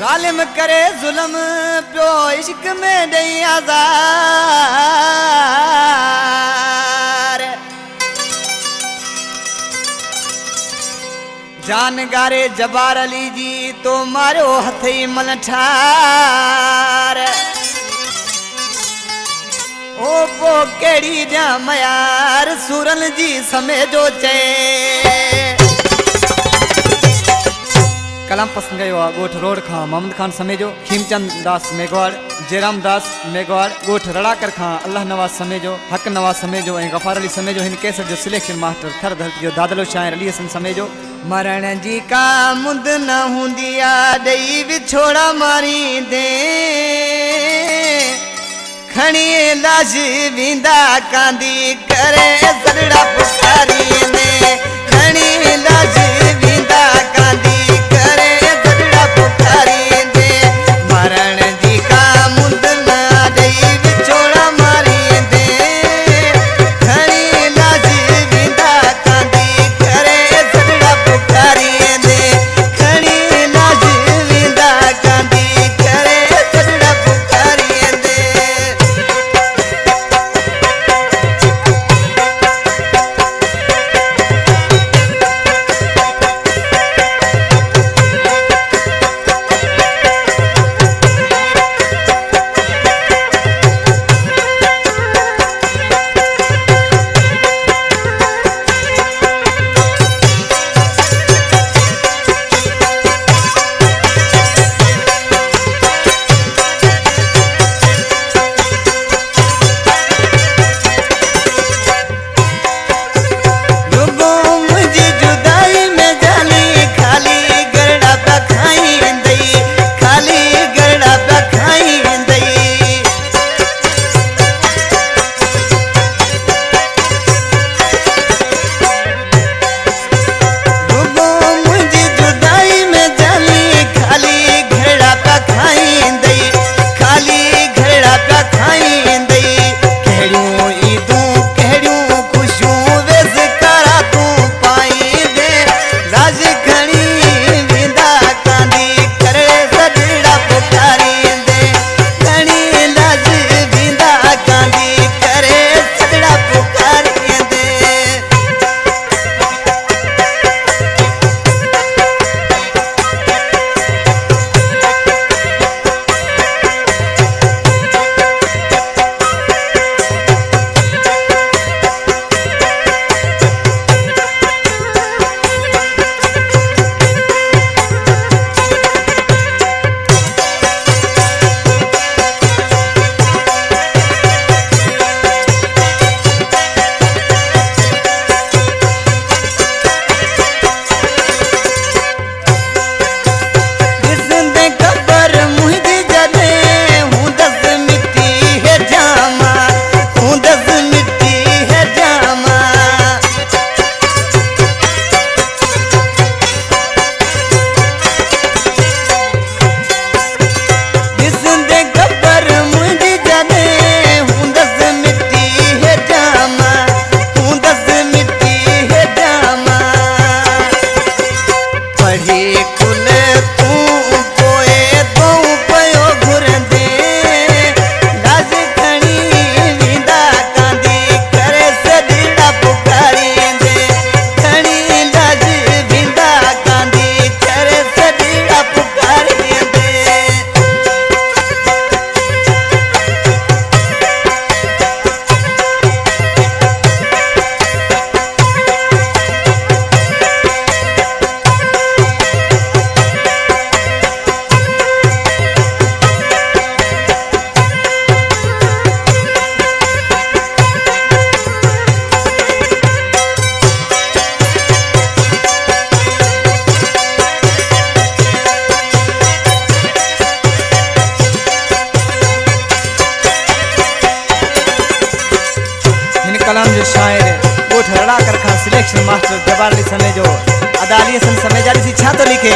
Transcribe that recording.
जालिम करे जुल्म प्यो इश्क में दई आज़ार जान गारे जबार अली जी तो मारो हथई मन ठार ओ पो केड़ी जाम यार सूरन जी समेजो चे कलाम पसंद गयो गोठ रोड खां मोहम्मद खान समेजो खीमचंद दास मेघवाड़ जयराम दास मेघवाड़ गोठ रड़ाकर खां अल्लाह नवाज समेजो हक नवाज समेजो ऐं गफ़ार अली समेजो हिन केसर जो सिलेक्शन मास्टर थर धरती जो दादलो शायर अली हसन समेजो मरण जी का मुंद न हुंदी आ दई विछोड़ा मारी दे खणी लाश विंदा कांदी करे सड़ड़ा पुकारी ने खणी लाश विंदा कांदी करे सड़ड़ा पुकारी दे मरण जी का मुंद न दई विछोड़ा मारी दे खणी लाश विंदा कांदी करे सड़ड़ा पुकारी दे खणी लाश विंदा कांदी करे सड़ड़ा पुकारी दे कलाम जो शायर गोठ रड़ाकर खां सिलेक्शन मास्टर जबार अली समेजो अदाली हसन समेजा सी छा तो लिखे